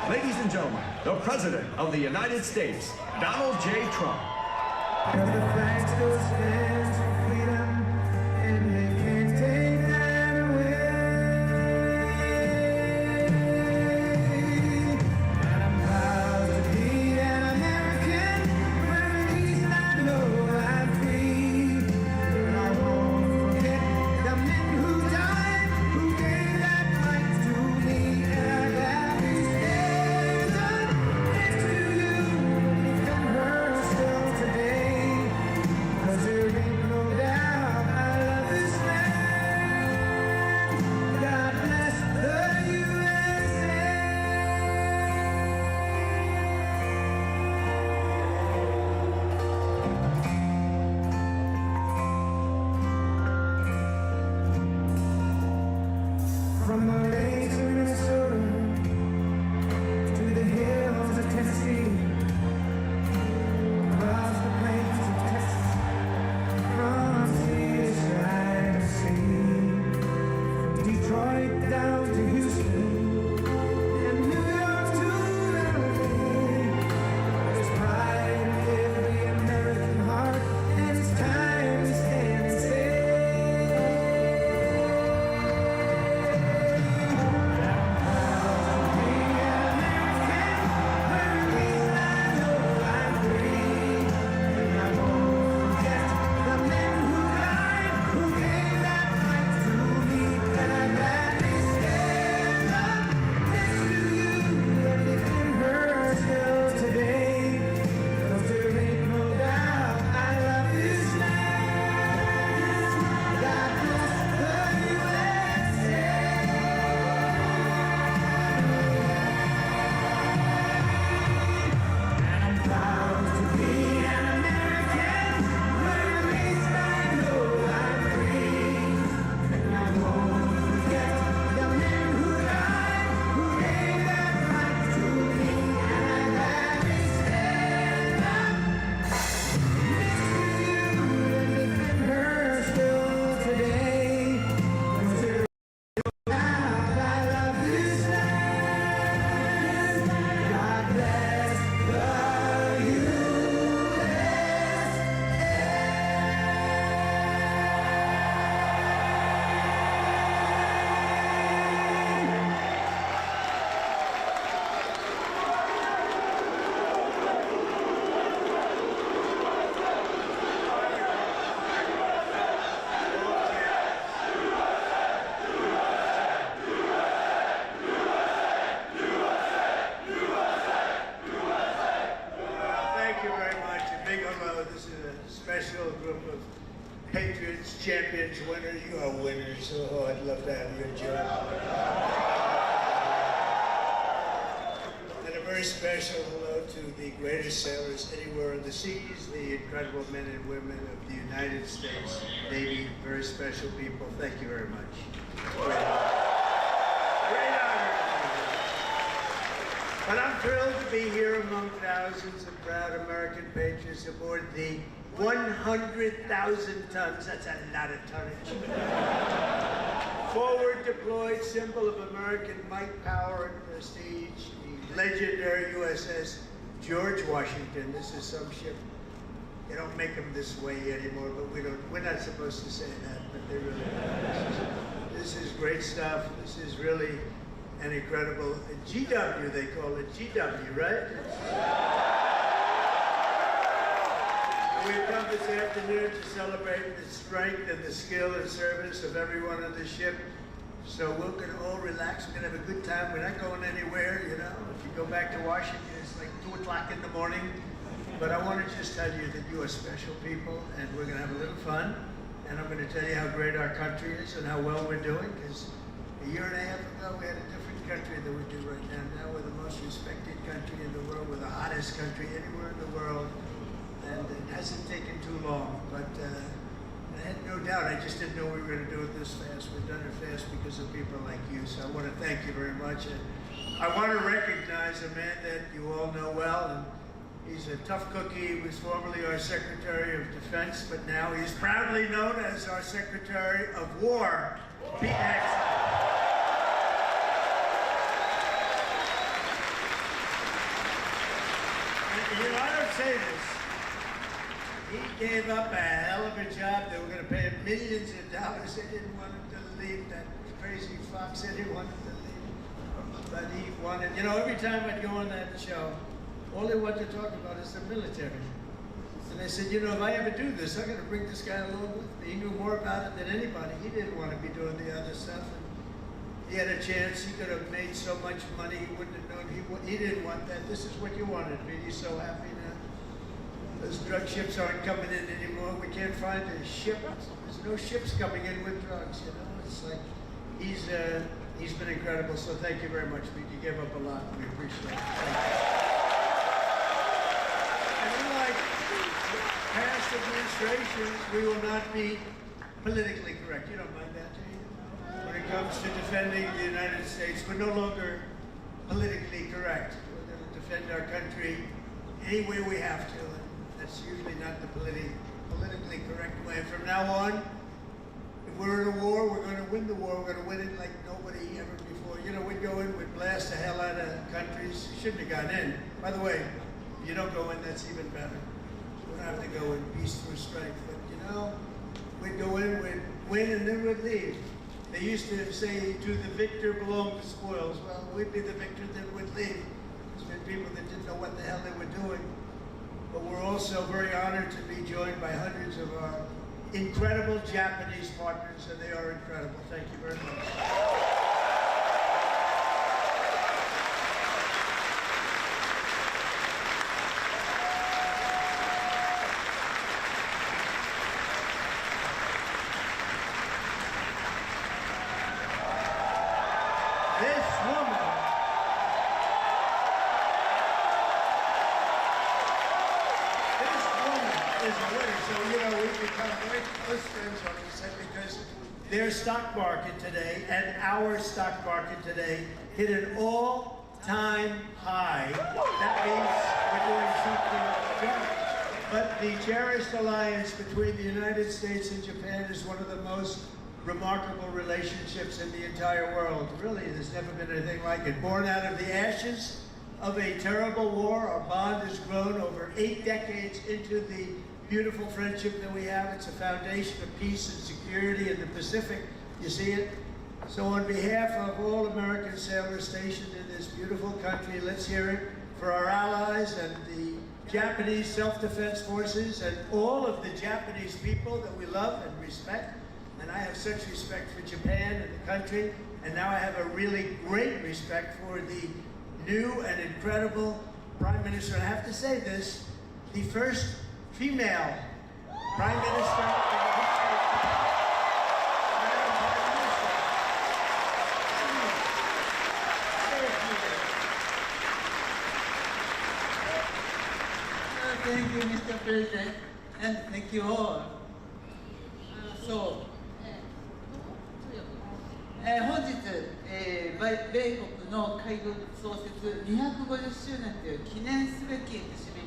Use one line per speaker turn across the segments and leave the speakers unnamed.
Ladies and gentlemen, the President of the United States, Donald J. Trump.
Cause the flag still stands for freedom, and they can't take that away. And I'm proud to be an American, where at least I know I'm free. But I won't forget the men who died, who gave that right to me. And I'd gladly stand up next to you, defend her still today. Cause there ain't no doubt I love this land. God bless the USA. From the lakes of Minnesota to the hills of Tennessee, across the plains of Texas, from sea to side to sea, from Detroit down to Houston, and New York to LA. There's pride in every American heart, and it's time to stand and say, I'm proud to be an American, where at least I know I'm free. And I won't forget the men who died, who gave that right to me. And I'd gladly stand up next to you and defend her still today. 'Cause there ain't no doubt I love this land. God bless the USA. And I'm proud to be an American, where at least I know I'm free. And I won't forget the men who died, who gave that right to me. And I'd gladly stand up next to you and defend her still today. 'Cause there ain't no doubt I love this land. God bless the
Thank you very much. And big hello. This is a special group of patriots, champions, winners. You are winners. Oh, I'd love to have your job. And a very special hello to the greatest sailors anywhere in the seas, the incredible men and women of the United States Navy. Very special people. Thank you very much. Great honor. But I'm thrilled to be here among thousands of proud American patriots aboard the 100,000 tons, that's a lot of tonnage, forward deployed symbol of American might, power, and prestige, the legendary USS George Washington. This is some ship. They don't make them this way anymore, but we're not supposed to say that, but they really are. This is great stuff. This is really an incredible GW, they call it GW, right? We've come this afternoon to celebrate the strength and the skill and service of everyone on the ship. So we're going to all relax. We're going to have a good time. We're not going anywhere, you know. If you go back to Washington, it's like 2 o'clock in the morning. But I want to just tell you that you are special people, and we're going to have a little fun. And I'm going to tell you how great our country is and how well we're doing, because a year and a half ago, we had a different country than we do right now. Now we're the most respected country in the world. We're the hottest country anywhere in the world. And it hasn't taken too long, but I had no doubt. I just didn't know we were going to do it this fast. We've done it fast because of people like you. So I want to thank you very much. And I want to recognize a man that you all know well. And he's a tough cookie. He was formerly our Secretary of Defense, but now he's proudly known as our Secretary of War, Pete Hegseth. I don't say this. He gave up a hell of a job. They were going to pay him millions of dollars. They didn't want him to leave. That crazy fox said he wanted to leave. But he wanted, every time I'd go on that show, all they wanted to talk about is the military. And I said, if I ever do this, I'm going to bring this guy along with me. He knew more about it than anybody. He didn't want to be doing the other stuff. And he had a chance. He could have made so much money. He wouldn't have known. He didn't want that. This is what you wanted. He's so happy now. Those drug ships aren't coming in anymore. We can't find a ship. There's no ships coming in with drugs. It's like he's been incredible. So thank you very much. You gave up a lot. We appreciate it. And unlike past administrations, we will not be politically correct. You don't mind that, do you? When it comes to defending the United States, we're no longer politically correct. We're going to defend our country any way we have to. And that's usually not the politically correct way. From now on, if we're in a war, we're going to win the war. We're going to win it like nobody ever before. We'd go in, we'd blast the hell out of countries. Shouldn't have gone in. By the way, if you don't go in, that's even better. We don't have to go in peace through strength. But we'd go in, we'd win, and then we'd leave. They used to say, to the victor belong the spoils. Well, we'd be the victor, then we'd leave. There's been people that didn't know what the hell they were doing. But we're also very honored to be joined by hundreds of our incredible Japanese partners, and they are incredible. Thank you very much. Their stock market today and our stock market today hit an all-time high. That means we're doing something right. But the cherished alliance between the United States and Japan is one of the most remarkable relationships in the entire world. Really, there's never been anything like it. Born out of the ashes of a terrible war, our bond has grown over 8 decades into the beautiful friendship that we have. It's a foundation of peace and security in the Pacific. You see it? So on behalf of all American sailors stationed in this beautiful country, let's hear it for our allies and the Japanese self-defense forces and all of the Japanese people that we love and respect. And I have such respect for Japan and the country. And now I have a really great respect for the new and incredible Prime Minister. And I have to say this, the first female Prime Minister in the history of Madam Prime
Minister. Thank you, Mr. President, and thank you all. 本日、米国の海軍創設250周年という記念すべき節目、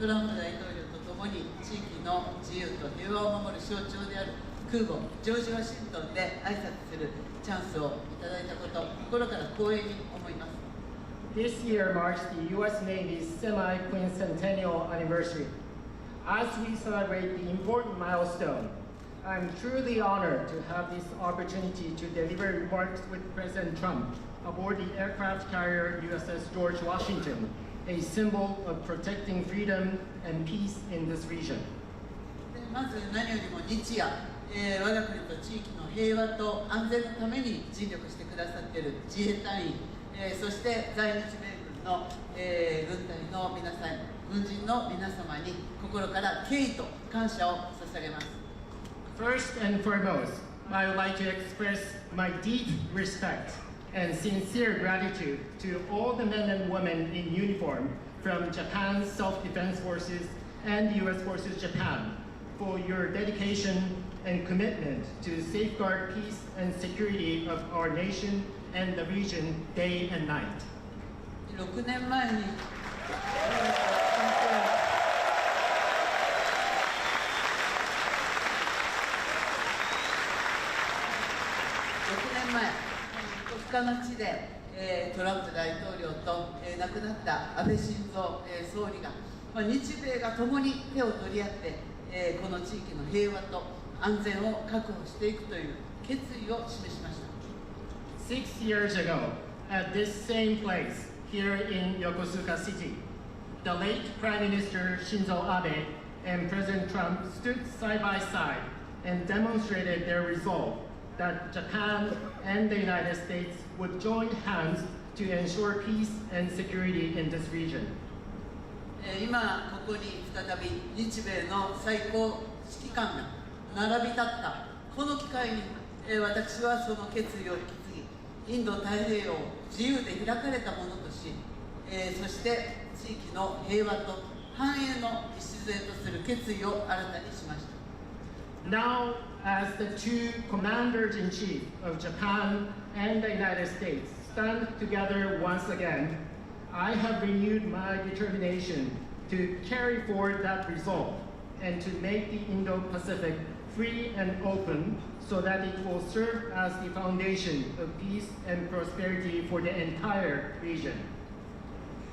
トランプ大統領とともに地域の自由と平和を守る象徴である空母ジョージ・ワシントンで挨拶するチャンスをいただいたこと、心から光栄に思います。
This year marks the U.S. Navy's semi-quincentennial anniversary. As we celebrate the important milestone, I'm truly honored to have this opportunity to deliver remarks with President Trump aboard the aircraft carrier USS George Washington, a symbol of protecting freedom and peace in this region.
まず何よりも日夜、我が国と地域の平和と安全のために尽力してくださっている自衛隊員、そして在日米軍の、軍隊の皆さん、軍人の皆様に心から敬意と感謝を捧げます。
First and foremost, I would like to express my deep respect and sincere gratitude to all the men and women in uniform from Japan's Self-Defense Forces and U.S. Forces Japan for your dedication and commitment to safeguard peace and security of our nation and the region day and night.
6年前に深の地で、トランプ大統領と、亡くなった安倍晋三、総理が、日米が共に手を取り合って、この地域の平和と安全を確保していくという決意を示しました。
6 years ago, at this same place here in Yokosuka City, the late Prime Minister Shinzo Abe and President Trump stood side by side and demonstrated their resolve that Japan and the United States would join hands to ensure peace and security in this region.
今ここに再び日米の最高指揮官が並び立ったこの機会に、私はその決意を引き継ぎ、インド太平洋を自由で開かれたものとし、そして地域の平和と繁栄の礎とする決意を新たにしました。
Now, as the two commanders-in-chief of Japan and the United States stand together once again, I have renewed my determination to carry forward that resolve and to make the Indo-Pacific free and open so that it will serve as the foundation of peace and prosperity for the entire region.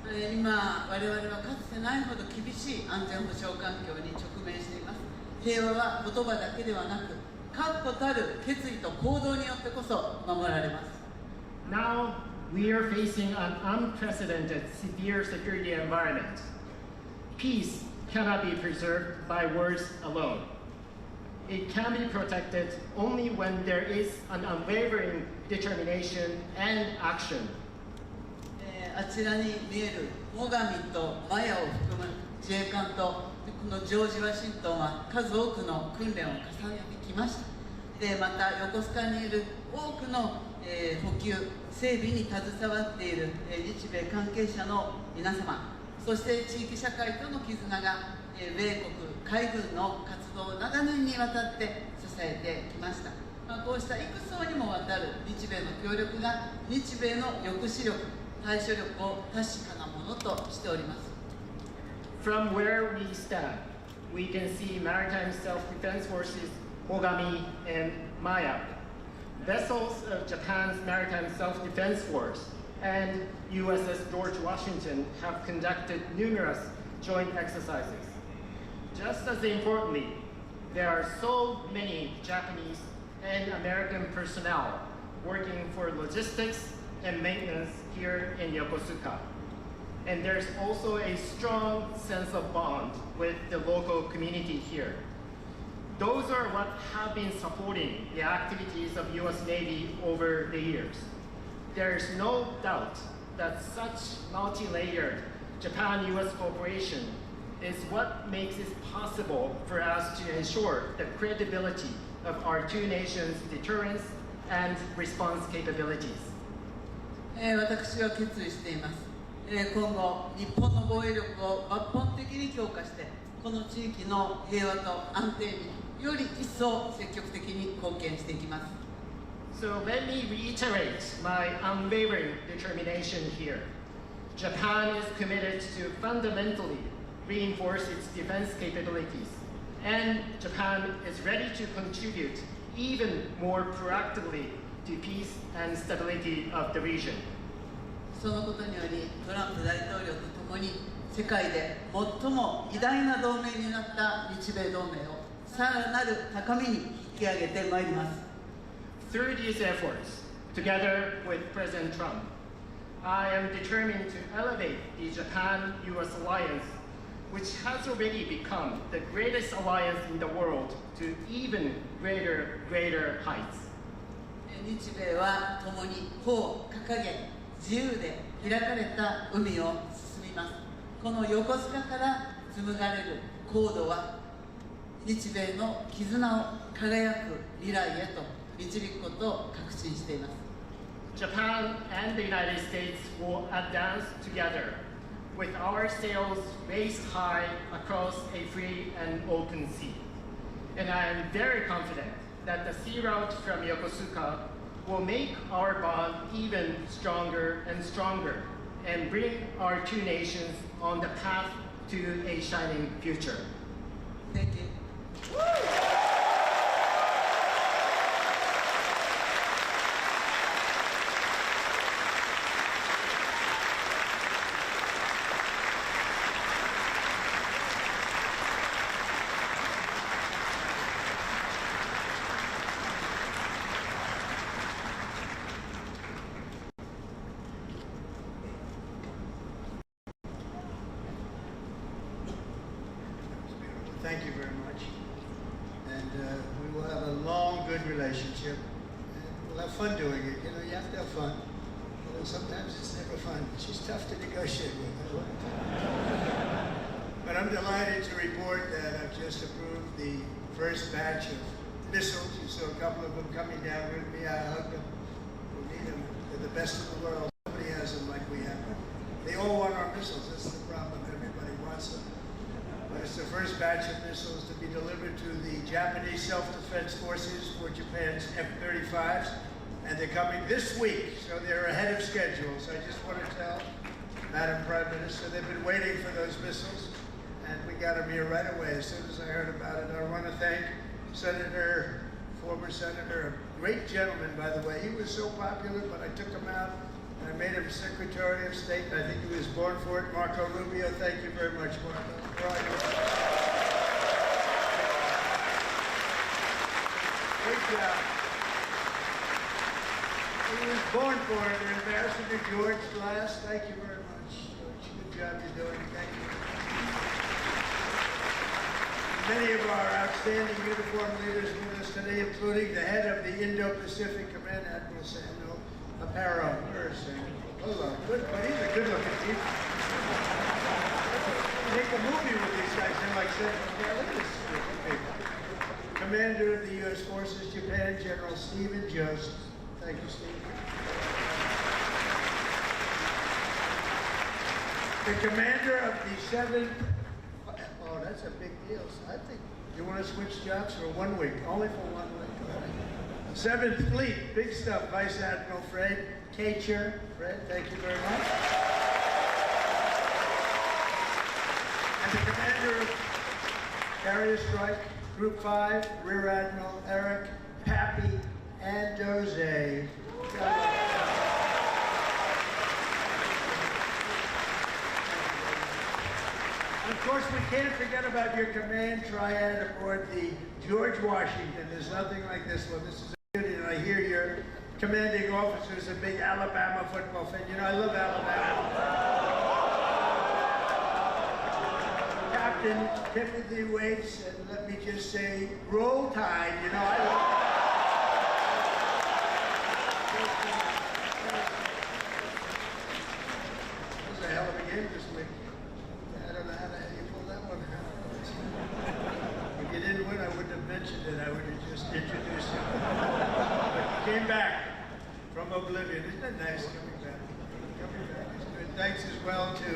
今、我々はかつてないほど厳しい安全保障環境に直面しています。平和は言葉だけではなく、確固たる決意と行動によってこそ守られます。
Now, we are facing an unprecedented severe security environment. Peace cannot be preserved by words alone. It can be protected only when there is an unwavering determination and action.
あちらに見える最上とマヤを含む自衛官とこのジョージ・ワシントンは数多くの訓練を重ねてきました。でまた横須賀にいる多くの、補給整備に携わっている、日米関係者の皆様、そして地域社会との絆が、米国海軍の活動を長年にわたって支えてきました。こうした幾層にもわたる日米の協力が日米の抑止力、対処力を確かなものとしております。
From where we stand, we can see maritime self-defense forces Mogami and Maya, vessels of Japan's maritime self-defense force, and USS George Washington have conducted numerous joint exercises. Just as importantly, there are so many Japanese and American personnel working for logistics and maintenance here in Yokosuka. And there's also a strong sense of bond with the local community here. Those are what have been supporting the activities of US Navy over the years. There's no doubt that such multi-layered Japan-US cooperation is what makes it possible for us to ensure the credibility of our two nations' deterrence and response capabilities.
私は決意しています。今後、日本の防衛力を抜本的に強化して、この地域の平和と安定により一層積極的に貢献していきます。
So let me reiterate my unwavering determination here. Japan is committed to fundamentally reinforce its defense capabilities, and Japan is ready to contribute even more proactively to peace and stability of the region.
そのことにより、トランプ大統領とともに世界で最も偉大な同盟になった日米同盟をさらなる高みに引き上げてまいります。
Through these efforts, together with President Trump, I am determined to elevate the Japan-US alliance, which has already become the greatest alliance in the world, to even greater heights.
日米は共に帆を掲げ、自由で開かれた海を進みます。この横須賀から紡がれる航路は、日米の絆を輝く未来へと導くことを確信しています。
Japan and the United States will advance together with our sails raised high across a free and open sea. And I am very confident that the sea route from Yokosuka will make our bond even stronger and stronger and bring our two nations on the path to a shining future.
Thank you.
thank you very much. And we will have a long, good relationship. And we'll have fun doing it. You know, you have to have fun. Although sometimes it's never fun. She's tough to negotiate with. But I'm delighted to report that I've just approved the first batch of missiles. You saw a couple of them coming down with me. I hugged them. We need them. They're the best in the world. Nobody has them like we have them. They all want our missiles. That's the problem. Everybody wants them. But it's the first batch of missiles to be delivered to the Japanese self-defense forces for Japan's F-35s. And they're coming this week, so they're ahead of schedule. So I just want to tell Madam Prime Minister, they've been waiting for those missiles. And we got them here right away as soon as I heard about it. I want to thank former Senator, a great gentleman, by the way. He was so popular, but I took him out and I made him Secretary of State. I think he was born for it. Marco Rubio, thank you very much, Marco. Great job. He was born for it. Ambassador George Glass, thank you very much. George, good job you're doing. Thank you. Many of our outstanding uniform leaders with us today, including the head of the Indo-Pacific Command, Admiral Samuel Aparo. Where is Samuel? Hello. Good, but he's a good-looking chief. Make a movie with these guys. They're like Central. Look at this group of people. Commander of the U.S. Forces, Japan, General Stephen Joseph. Thank you, Steve. The commander of the 7th. Oh, that's a big deal. So I think you want to switch jobs for 1 week, only for 1 week. 7th Fleet, big stuff. Vice Admiral Fred Kacher. Fred, thank you very much. And the commander of Carrier Strike, Group 5, Rear Admiral Eric Pappy Andoze. Of course, we can't forget about your command triad aboard the George Washington. There's nothing like this one. This is a beauty, and I hear your commanding officer is a big Alabama football fan. You know, I love Alabama. Captain Timothy Waits, and let me just say, roll tide. You know, I love That was a hell of a game this week. I don't know how the hell you pulled that one out. If you didn't win, I wouldn't have mentioned it. I would have just introduced you. But you came back from oblivion. Isn't that nice coming back? Coming back is good. Thanks as well to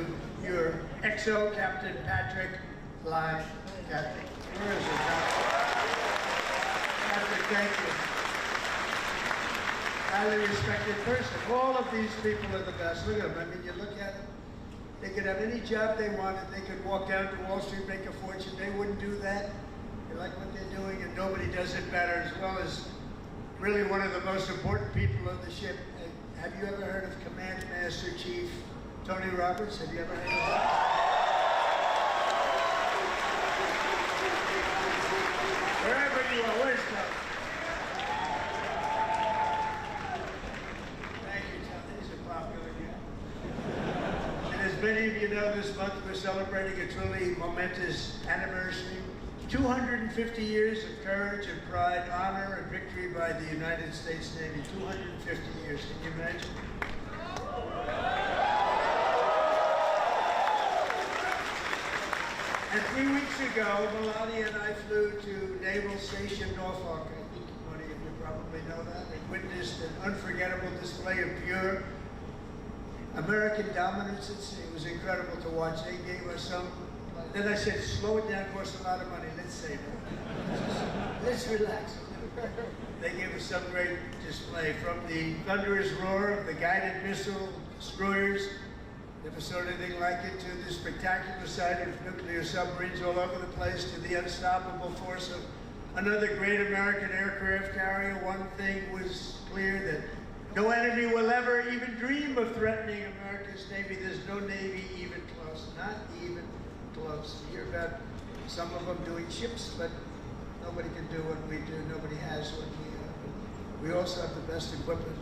your XO, Captain Patrick Bly. Captain, where is it, Captain? Patrick, thank you. Highly respected person. All of these people are the best. Look at them. I mean, you look at them. They could have any job they wanted. They could walk down to Wall Street, make a fortune. They wouldn't do that. They like what they're doing, and nobody does it better, as well as really one of the most important people of the ship. Have you ever heard of Command Master Chief Tony Roberts? Have you ever heard of him? Wherever you are, where's Tony? Thank you, Tony. He's a popular guy. And as many of you know, this month we're celebrating a truly momentous anniversary. 250 years of courage and pride, honor and victory by the United States Navy. 250 years, can you imagine? And 3 weeks ago, Melania and I flew to Naval Station Norfolk. I think many of you probably know that. And witnessed an unforgettable display of pure American dominance. It was incredible to watch. They gave us some. Then I said, slow it down, costs a lot of money. Let's save it. Let's relax. They gave us some great display, from the thunderous roar of the guided missile destroyers, never saw anything like it, to the spectacular sight of nuclear submarines all over the place, to the unstoppable force of another great American aircraft carrier. One thing was clear, that no enemy will ever even dream of threatening America's Navy. There's no Navy even close, not even close. You hear about some of them doing ships, but nobody can do what we do. Nobody has what we have. We also have the best equipment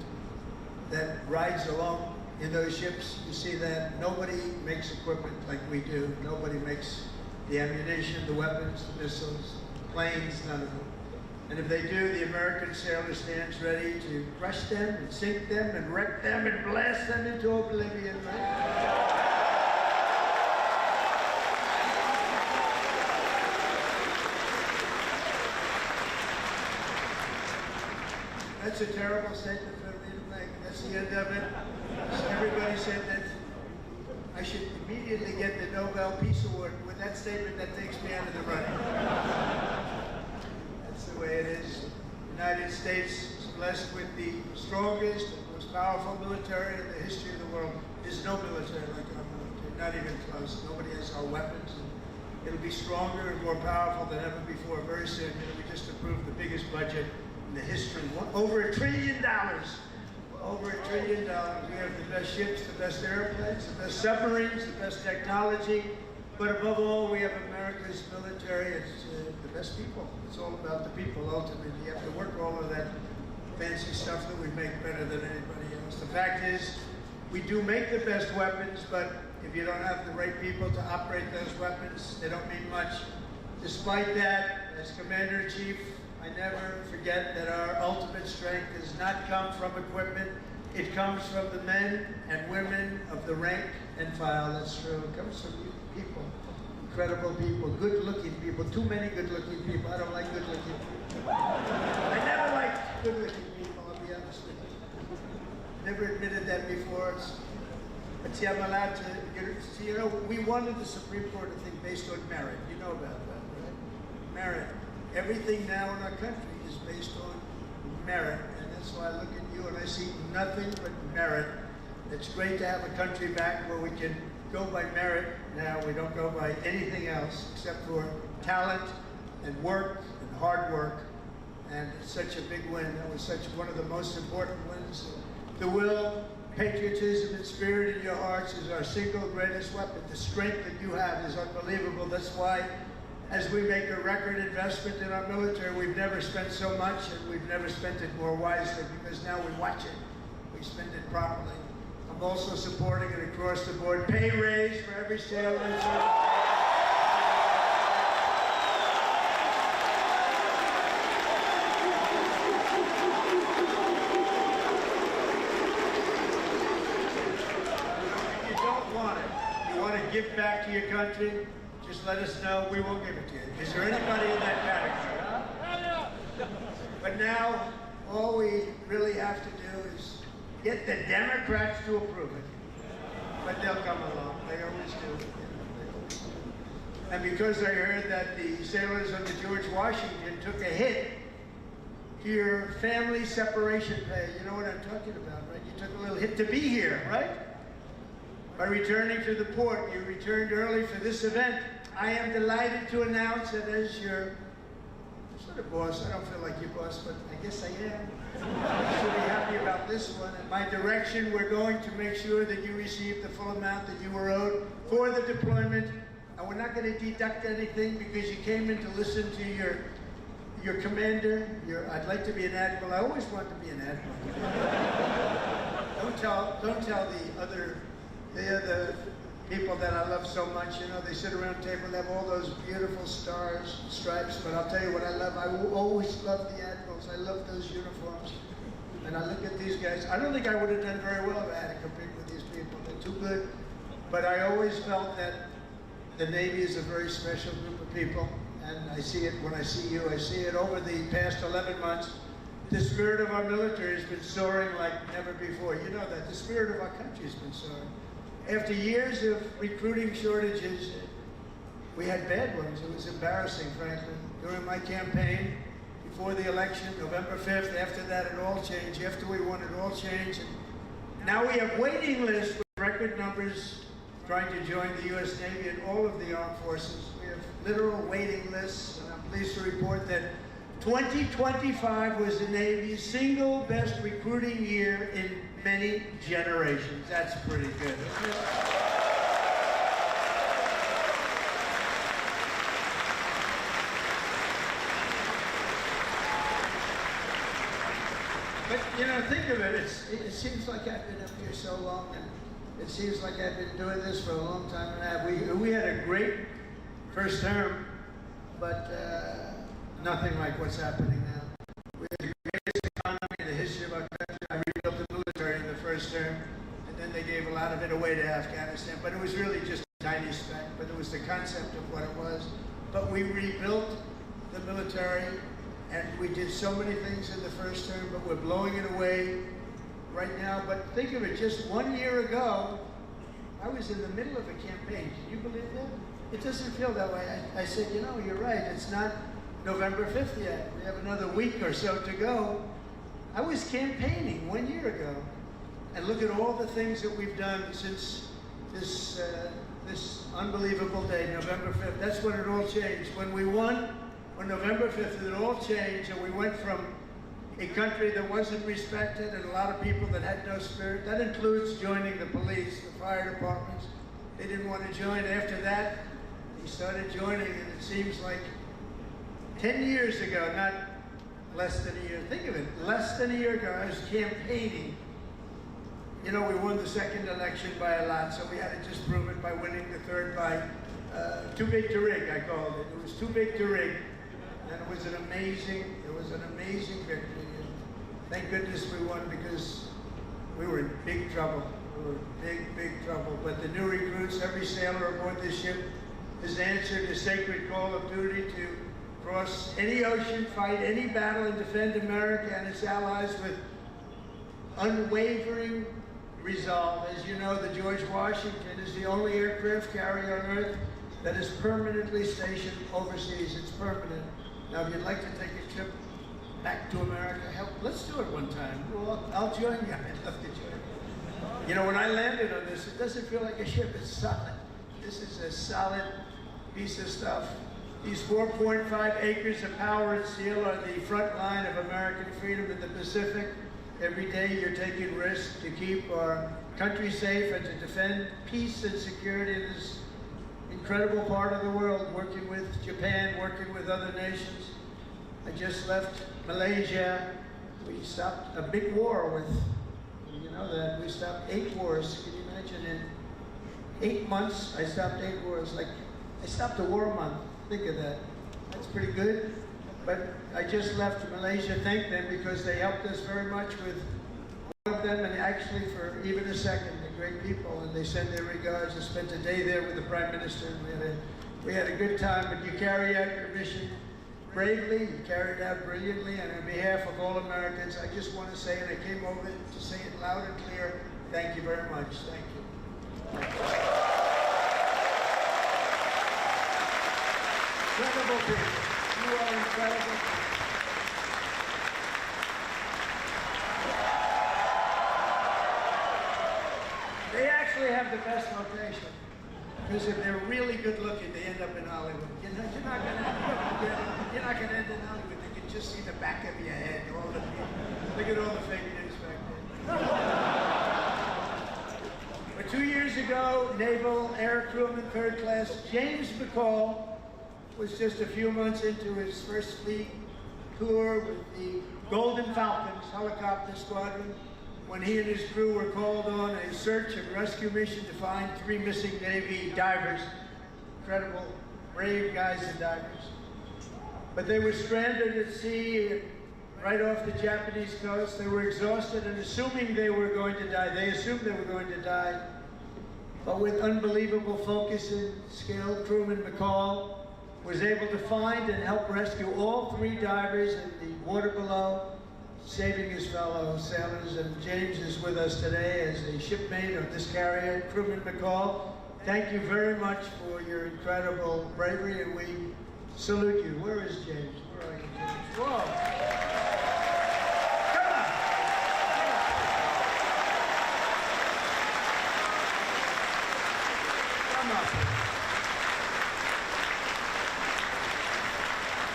that rides along in those ships. You see that nobody makes equipment like we do. Nobody makes the ammunition, the weapons, the missiles, planes, none of them. And if they do, the American sailor stands ready to crush them and sink them and wreck them and blast them into oblivion. That's a terrible statement for me to make. That's the end of it. Everybody said that I should immediately get the Nobel Peace Award. With that statement, that takes me out of the running. That's the way it is. The United States is blessed with the strongest and most powerful military in the history of the world. There's no military like our military, not even close. Nobody has our weapons. It'll be stronger and more powerful than ever before very soon. We just approved the biggest budget in the history. Over $1 trillion. Over $1 trillion. We have the best ships, the best airplanes, the best submarines, the best technology. But above all, we have America's military. It's the best people. It's all about the people, ultimately. You have to work all of that fancy stuff that we make better than anybody else. The fact is, we do make the best weapons, but if you don't have the right people to operate those weapons, they don't mean much. Despite that, as Commander-in-Chief, I never forget that our ultimate strength does not come from equipment. It comes from the men and women of the rank and file. That's true. It comes from you people, incredible people, good-looking people. Too many good-looking people. I don't like good-looking people. I never liked good-looking people, I'll be honest with you. Never admitted that before. But see, I'm allowed to, see, you know, we wanted the Supreme Court to think based on merit. You know about that, right? Merit. Everything now in our country is based on merit. And that's why I look at you and I see nothing but merit. It's great to have a country back where we can go by merit now. We don't go by anything else except for talent and work and hard work. And it's such a big win. That was such one of the most important wins. The will, patriotism, and spirit in your hearts is our single greatest weapon. The strength that you have is unbelievable. That's why, as we make a record investment in our military, we've never spent so much and we've never spent it more wisely, because now we watch it. We spend it properly. I'm also supporting an across-the-board pay raise for every sailor and service. Give back to your country, just let us know. We will give it to you. Is there anybody in that category? But now, all we really have to do is get the Democrats to approve it. But they'll come along. They always do. And because I heard that the sailors under George Washington took a hit to your family separation pay, you know what I'm talking about, right? You took a little hit to be here, right? By returning to the port, you returned early for this event. I am delighted to announce that as your sort of boss, I don't feel like your boss, but I guess I am. I should be happy about this one. In my direction, we're going to make sure that you receive the full amount that you were owed for the deployment. And we're not going to deduct anything because you came in to listen to your commander. I'd like to be an admiral. I always want to be an admiral. Don't tell the other people that I love so much. You know, they sit around the table, they have all those beautiful stars, stripes, but I'll tell you what I love. I will always love the admirals. I love those uniforms. And I look at these guys. I don't think I would have done very well if I had to compete with these people. They're too good. But I always felt that the Navy is a very special group of people. And I see it when I see you. I see it over the past 11 months. The spirit of our military has been soaring like never before. You know that. The spirit of our country has been soaring. After years of recruiting shortages, we had bad ones. It was embarrassing, frankly. During my campaign, before the election, November 5th, after that it all changed. After we won, it all changed. And now we have waiting lists with record numbers trying to join the U.S. Navy and all of the armed forces. We have literal waiting lists, and I'm pleased to report that 2025 was the Navy's single best recruiting year in many generations. That's pretty good, isn't it? But, you know, think of it. It seems like I've been up here so long, and it seems like I've been doing this for a long time and a half. We had a great first term, but nothing like what's happening now. We had the greatest economy in the history of our country. I rebuilt the military in the first term, and then they gave a lot of it away to Afghanistan, but it was really just a tiny speck, but it was the concept of what it was. But we rebuilt the military, and we did so many things in the first term, but we're blowing it away right now. But think of it, just 1 year ago, I was in the middle of a campaign. Can you believe that? It doesn't feel that way. I said, you know, you're right. It's not November 5th yet. We have another week or so to go. I was campaigning 1 year ago. And look at all the things that we've done since this unbelievable day, November 5th. That's when it all changed. When we won on November 5th, it all changed, and we went from a country that wasn't respected and a lot of people that had no spirit. That includes joining the police, the fire departments. They didn't want to join. After that, they started joining, and it seems like 10 years ago, not less than a year. Think of it, less than a year ago, I was campaigning. You know, we won the second election by a lot, so we had to just prove it by winning the third by too big to rig, I called it. It was too big to rig. And it was an amazing victory. And thank goodness we won, because we were in big trouble. We were in big trouble. But the new recruits, every sailor aboard this ship has answered the sacred call of duty to cross any ocean, fight any battle, and defend America and its allies with unwavering resolve. As you know, the George Washington is the only aircraft carrier on Earth that is permanently stationed overseas. It's permanent. Now, if you'd like to take a trip back to America, let's do it one time. Well, I'll join you. I'd love to join you. You know, when I landed on this, it doesn't feel like a ship. It's solid. This is a solid piece of stuff. These 4.5 acres of power and steel are the front line of American freedom in the Pacific. Every day you're taking risks to keep our country safe and to defend peace and security in this incredible part of the world, working with Japan, working with other nations. I just left Malaysia. We stopped a big war with, you know that, we stopped 8 wars. Can you imagine? In 8 months, I stopped 8 wars. Like, I stopped a war a month. Think of that. That's pretty good. But I just left Malaysia. Thank them, because they helped us very much with one of them, and actually for even a second, they're great people, and they send their regards. I spent a day there with the Prime Minister, and we had a good time. But you carry out your mission bravely, you carried it out brilliantly, and on behalf of all Americans, I just want to say, and I came over to say it loud and clear, thank you very much. Thank you. Incredible people. You are incredible. They actually have the best location, because if they're really good looking, they end up in Hollywood. You're not going to end in Hollywood. They can just see the back of your head. All the people. Look at all the fake news back there. But 2 years ago, naval air crewman, third class James McCall was just a few months into his first fleet tour with the Golden Falcons helicopter squadron when he and his crew were called on a search and rescue mission to find 3 missing Navy divers. Incredible, brave guys and divers. But they were stranded at sea right off the Japanese coast. They were exhausted and assuming they were going to die. They assumed they were going to die. But with unbelievable focus and skill, crewman McCall was able to find and help rescue all 3 divers in the water below, saving his fellow sailors. And James is with us today as a shipmate of this carrier, crewman McCall. Thank you very much for your incredible bravery, and we salute you. Where is James? Where are you, James? Whoa! Come on! Come on.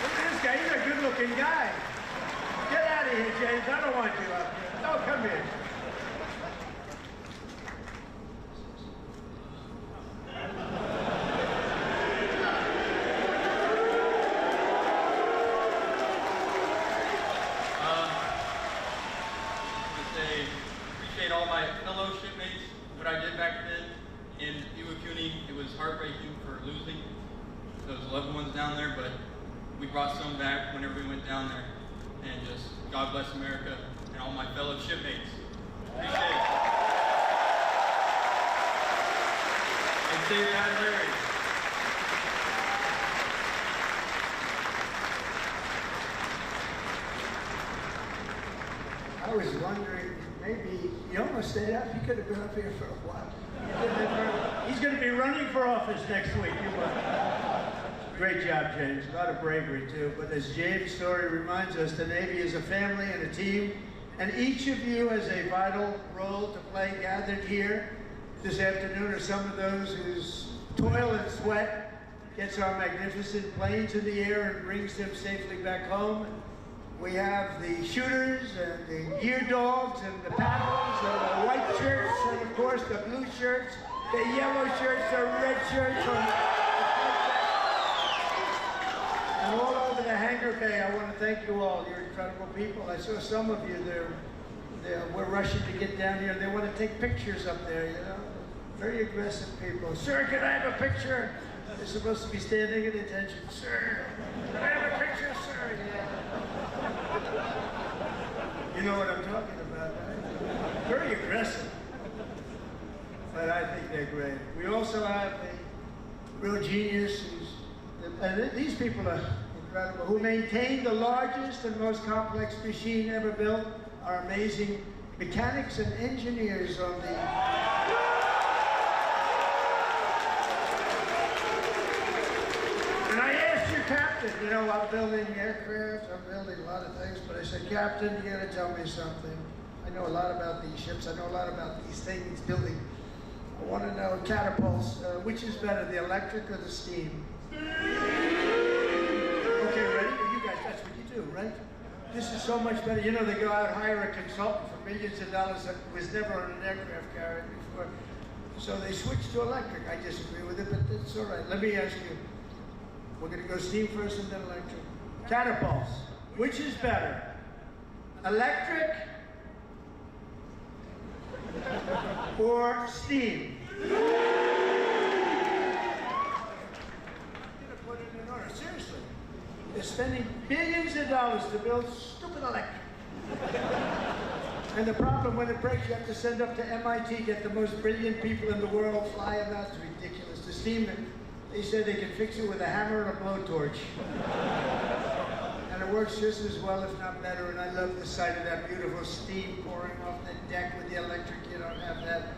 Look at this guy. He's a good-looking guy. Get out of here, James. I don't want you up here. No, come here.
Appreciate all my fellow shipmates. What I did back then in Iwakuni, it was heartbreaking for losing those loved ones down there, but we brought some back whenever we went down there. And just God bless America and all my fellow shipmates. Appreciate it. And say that, Larry.
I was wondering, maybe you almost stayed up. You could have been up here for a while. He's going to be running for office next week. You will. Great job, James. A lot of bravery, too. But as James' story reminds us, the Navy is a family and a team, and each of you has a vital role to play. Gathered here this afternoon are some of those whose toil and sweat gets our magnificent planes in the air and brings them safely back home. We have the shooters and the ear dogs and the paddles and the white shirts and, of course, the blue shirts, the yellow shirts, the red shirts, and all over the hangar bay. I want to thank you all. You're incredible people. I saw some of you there. We're rushing to get down here. They want to take pictures up there, you know. Very aggressive people. Sir, can I have a picture? They're supposed to be standing at attention. Sir, can I have a picture, sir? Yeah. You know what I'm talking about, right? Very aggressive. But I think they're great. We also have a real genius and these people are incredible, who maintain the largest and most complex machine ever built, are amazing mechanics and engineers on the... And I asked your captain, you know, I'm building aircraft, I'm building a lot of things, but I said, Captain, you gotta tell me something. I know a lot about these ships, I know a lot about these things, building. I wanna know, catapults, which is better, the electric or the steam? Okay, ready? You guys, that's what you do, right? This is so much better. You know, they go out and hire a consultant for millions of dollars that was never on an aircraft carrier before. So they switched to electric. I disagree with it, but that's all right. Let me ask you. We're going to go steam first and then electric. Catapults. Which is better? Electric or steam? Seriously, they're spending billions of dollars to build stupid electric. And the problem, when it breaks, you have to send up to MIT, get the most brilliant people in the world, fly them out. It's ridiculous. The steam, they said they can fix it with a hammer and a blowtorch. And it works just as well, if not better. And I love the sight of that beautiful steam pouring off the deck with the electric. You don't have that.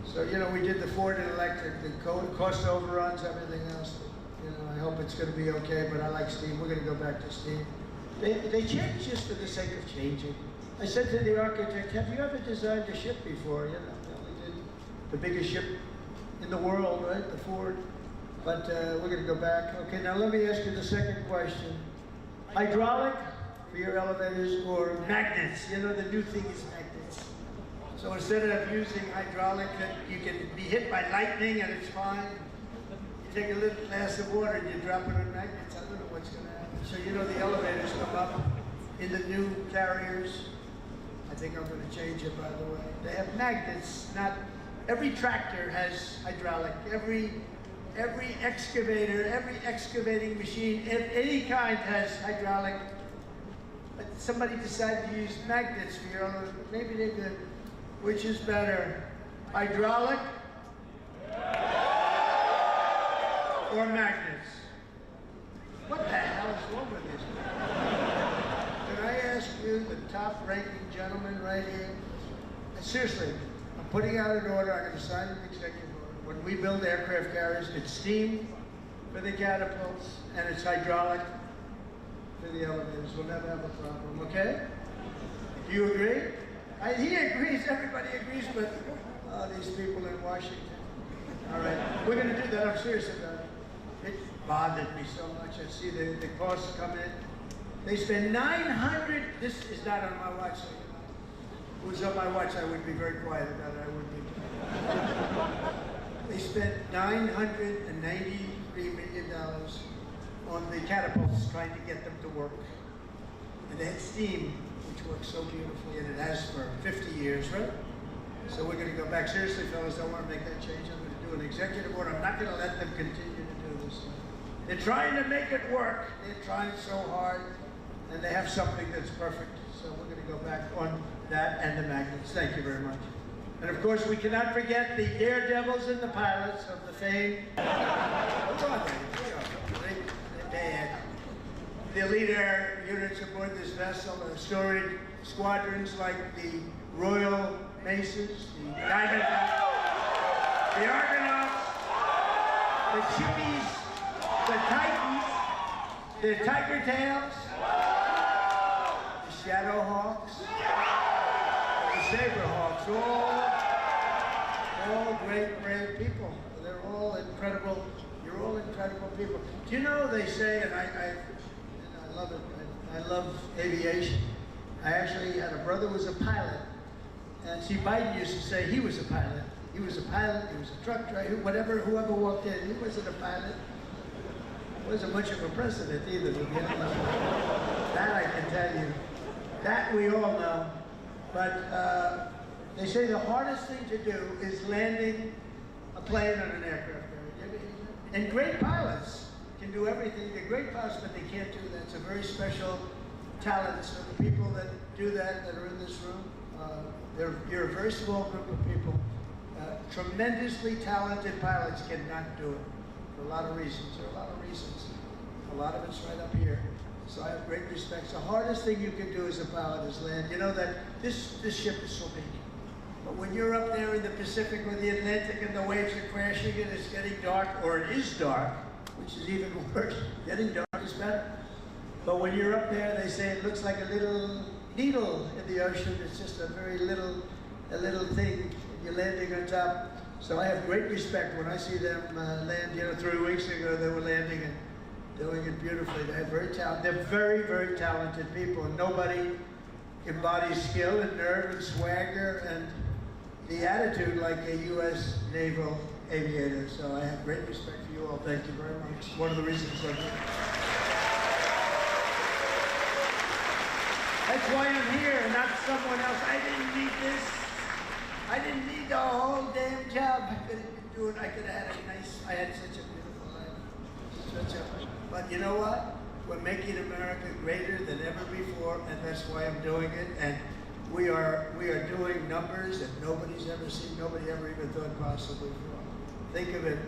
So, you know, we did the Ford and electric, the cost overruns, everything else. You know, I hope it's going to be okay, but I like steam. We're going to go back to steam. They change just for the sake of changing. I said to the architect, have you ever designed a ship before? You know, we did the biggest ship in the world, right? The Ford. But we're going to go back. Okay, now let me ask you the second question. Hydraulic for your elevators or magnets? You know, the new thing is magnets. So instead of using hydraulic, you can be hit by lightning and it's fine. You take a little glass of water and you drop it on magnets. I don't know what's going to happen. So you know the elevators come up in the new carriers. I think I'm going to change it, by the way. They have magnets. Not every tractor has hydraulic. Every excavator, every excavating machine, any kind has hydraulic. But somebody decided to use magnets for your own. Maybe they could. Which is better, hydraulic or magnets? What the hell is wrong with this? Can I ask you, the top-ranking gentleman right here? Seriously, I'm putting out an order. I'm going to sign an executive order. When we build aircraft carriers, it's steam for the catapults and it's hydraulic for the elevators. We'll never have a problem. Okay? Do you agree? He agrees, everybody agrees, but these people in Washington. All right, we're going to do that. I'm serious about it. It bothered me so much. I see the costs come in. They spend $900. This is not on my watch. So if it was on my watch, I would be very quiet about it. I wouldn't be. They spent $993 million on the catapults, trying to get them to work. And they had steam, which works so beautifully, and it has for 50 years, right? So we're going to go back. Seriously, fellas, I want to make that change. I'm going to do an executive order. I'm not going to let them continue to do this. They're trying to make it work. They're trying so hard, and they have something that's perfect. So we're going to go back on that and the magnets. Thank you very much. And of course, we cannot forget the daredevils and the pilots of the famed. Hold on, the elite air units aboard this vessel are storied squadrons like the Royal Maces, the Diamondbacks, the Argonauts, the Chippies, the Titans, the Tiger Tails, the Shadow Hawks, the Saber Hawks, all great, brave people. They're all incredible. You're all incredible people. Do you know, they say, and I love it, I love aviation. I actually had a brother who was a pilot, and see, Biden used to say he was a pilot. He was a pilot, he was a truck driver, whoever walked in, he wasn't a pilot. He wasn't much of a president either, to be honest. That I can tell you. That we all know. But they say the hardest thing to do is landing a plane on an aircraft carrier. And great pilots can do everything. They're great pilots, but they can't do that. It's a very special talent. So the people that do that are in this room, you're a very small group of people. Tremendously talented pilots cannot do it for a lot of reasons. There are a lot of reasons. A lot of it's right up here. So I have great respect. The hardest thing you can do as a pilot is land. You know that this ship is so big. But when you're up there in the Pacific or the Atlantic and the waves are crashing and it's getting dark, or it is dark, which is even worse, getting dark is better. But when you're up there, they say it looks like a little needle in the ocean. It's just a very little thing. You're landing on top. So I have great respect when I see them land. You know, 3 weeks ago they were landing and doing it beautifully. They're very, very talented people. And nobody embodies skill and nerve and swagger and the attitude like a U.S. naval aviator. So I have great respect for you all. Thank you very much. One of the reasons I'm here. That's why I'm here, not someone else. I didn't need this. I didn't need the whole damn job. I could have been doing, I could have had a nice, I had such a beautiful life. But you know what? We're making America greater than ever before, and that's why I'm doing it. And we are doing numbers that nobody's ever seen, nobody ever even thought possible before. Think of it.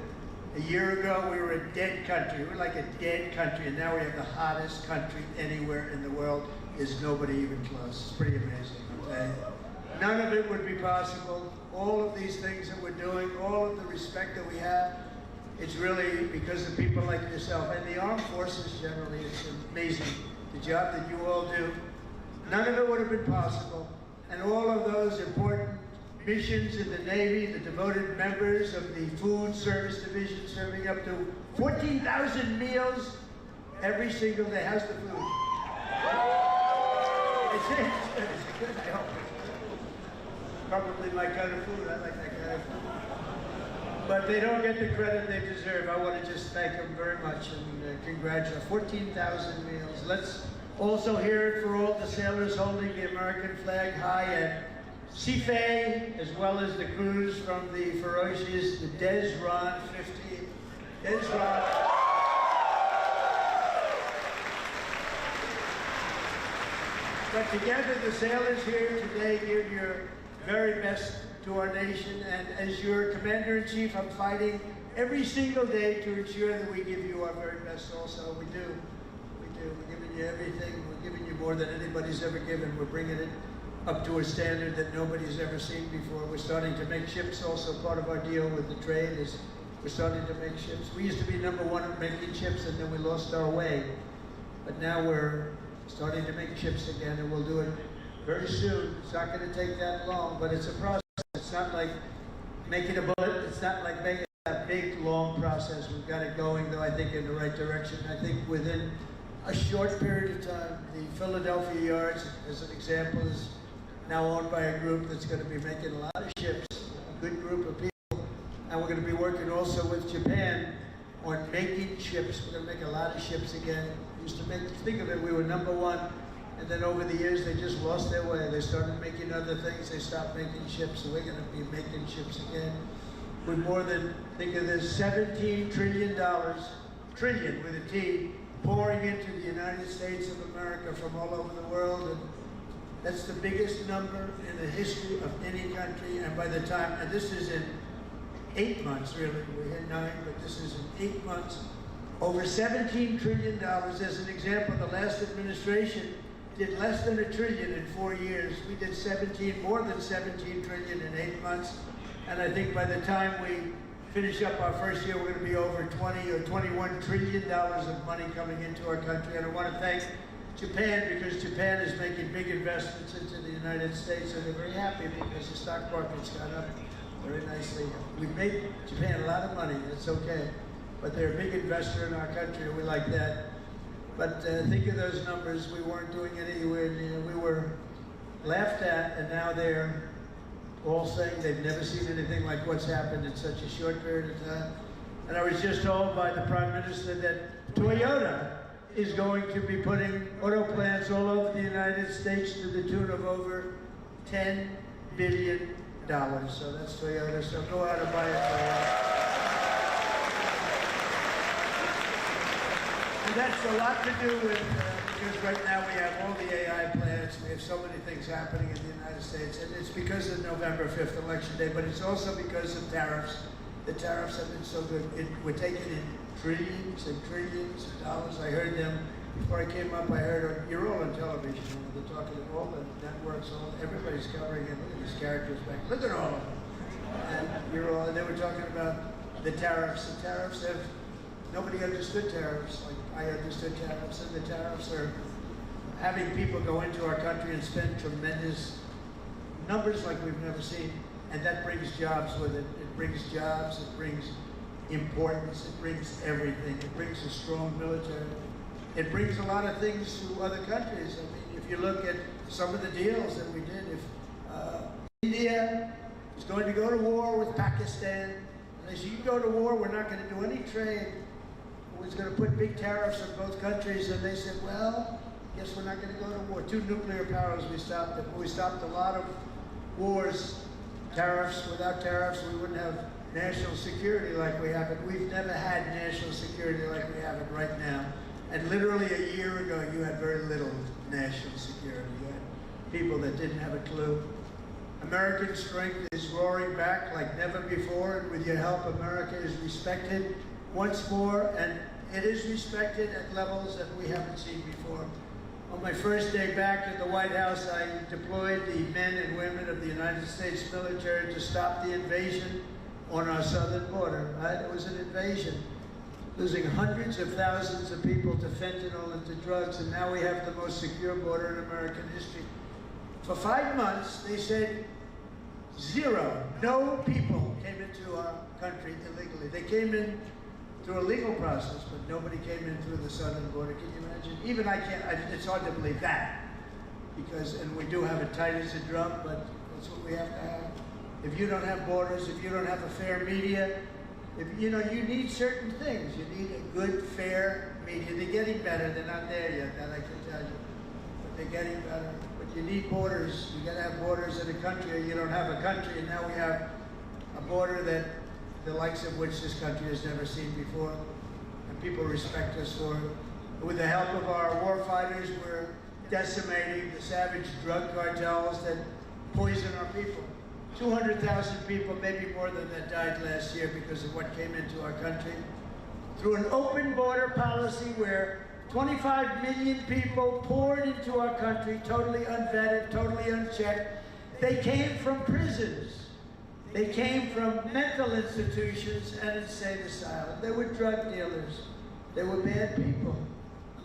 A year ago, we were a dead country. We're like a dead country, and now we have the hottest country anywhere in the world. There's nobody even close. It's pretty amazing, okay? None of it would be possible. All of these things that we're doing, all of the respect that we have, it's really because of people like yourself and the armed forces generally. It's amazing, the job that you all do. None of it would have been possible. And all of those important missions in the Navy, the devoted members of the Food Service Division serving up to 14,000 meals every single day. How's the food? It's good, I hope. Probably my kind of food. I like that kind of food. But they don't get the credit they deserve. I want to just thank them very much and congratulate 14,000 meals. Let's also hear it for all the sailors holding the American flag high at Seafay, as well as the crews from the ferocious Des Ron 15. Des Ron. But together, the sailors here today give your very best to our nation, and as your Commander-in-Chief, I'm fighting every single day to ensure that we give you our very best also. We do. We're giving you everything. We're giving you more than anybody's ever given. We're bringing it up to a standard that nobody's ever seen before. We're starting to make ships also. Part of our deal with the trade is we're starting to make ships. We used to be #1 at making ships, and then we lost our way. But now we're starting to make ships again, and we'll do it very soon. It's not going to take that long, but it's a process. It's not like making a bullet. It's not like making a big, long process. We've got it going, though, I think, in the right direction. I think within a short period of time, the Philadelphia yards, as an example, is now owned by a group that's going to be making a lot of ships, a good group of people. And we're going to be working also with Japan on making ships. We're going to make a lot of ships again. We used to make, think of it, we were #1. And then over the years, they just lost their way. They started making other things. They stopped making ships. So we're going to be making ships again. With more than, think of this, $17 trillion trillion with a T, pouring into the United States of America from all over the world. And that's the biggest number in the history of any country. And by the time, and this is in 8 months, really. We had 9, but this is in 8 months. Over $17 trillion. As an example, the last administration did less than $1 trillion in 4 years. We did more than 17 trillion in 8 months. And I think by the time we finish up our first year, we're going to be over 20 or $21 trillion of money coming into our country. And I want to thank Japan, because Japan is making big investments into the United States, and they're very happy because the stock market's gone up very nicely. We've made Japan a lot of money, that's okay, but they're a big investor in our country, and we like that. But think of those numbers. We weren't doing anywhere near. We were laughed at, and now they're all saying they've never seen anything like what's happened in such a short period of time. And I was just told by the Prime Minister that Toyota is going to be putting auto plants all over the United States to the tune of over $10 billion. So that's Toyota. So go out and buy a Toyota. And that's a lot to do with, because right now we have all the AI plants, we have so many things happening in the United States, and it's because of November 5th, Election Day, but it's also because of tariffs. The tariffs have been so good. We're taking in trillions and trillions of dollars. I heard them, before I came up, I heard, you're all on television, they're talking to all the networks, everybody's covering it. Look at these characters back, look at all of them. And they were talking about the tariffs. The tariffs have, nobody understood tariffs like I understood tariffs, and the tariffs are having people go into our country and spend tremendous numbers like we've never seen, and that brings jobs with it. It brings jobs, it brings importance, it brings everything. It brings a strong military. It brings a lot of things to other countries. I mean, if you look at some of the deals that we did, if India is going to go to war with Pakistan, and they said, you go to war, we're not going to do any trade. We're going to put big tariffs on both countries, and they said, well, guess we're not going to go to war. 2 nuclear powers, we stopped it. We stopped a lot of wars, tariffs. Without tariffs, we wouldn't have national security like we have it. We've never had national security like we have it right now. And literally a year ago, you had very little national security. You had people that didn't have a clue. American strength is roaring back like never before, and with your help, America is respected once more, and it is respected at levels that we haven't seen before. On my first day back at the White House, I deployed the men and women of the United States military to stop the invasion on our southern border. Right? It was an invasion, losing hundreds of thousands of people to fentanyl and to drugs, and now we have the most secure border in American history. For 5 months, they said no people came into our country illegally. They came in through a legal process, but nobody came in through the southern border. Can you imagine? Even I can't, it's hard to believe that. Because, and we do have it tight as a drum, but that's what we have to have. If you don't have borders, if you don't have a fair media, if you need certain things. You need a good, fair media. They're getting better. They're not there yet, that I can tell you. But they're getting better. But you need borders. You gotta have borders in a country, or you don't have a country. And now we have a border that the likes of which this country has never seen before, and people respect us for it. With the help of our war fighters, we're decimating the savage drug cartels that poison our people. 200,000 people, maybe more than that, died last year because of what came into our country. Through an open border policy where 25 million people poured into our country, totally unvetted, totally unchecked. They came from prisons. They came from mental institutions and insane asylums. They were drug dealers. They were bad people.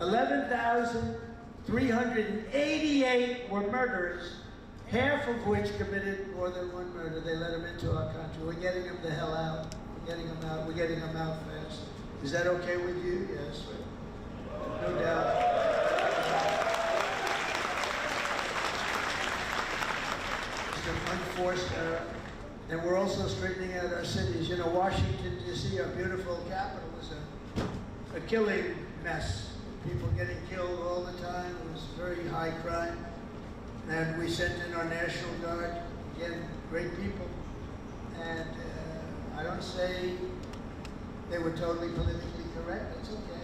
11,388 were murderers, half of which committed more than one murder. They let them into our country. We're getting them the hell out. We're getting them out. We're getting them out fast. Is that okay with you? Yes, no doubt. It's an unforced error. And we're also straightening out our cities. Washington, D.C., our beautiful capital, was a killing mess. People getting killed all the time. It was very high crime. And we sent in our National Guard, again, great people. And I don't say they were totally politically correct. correct? That's okay.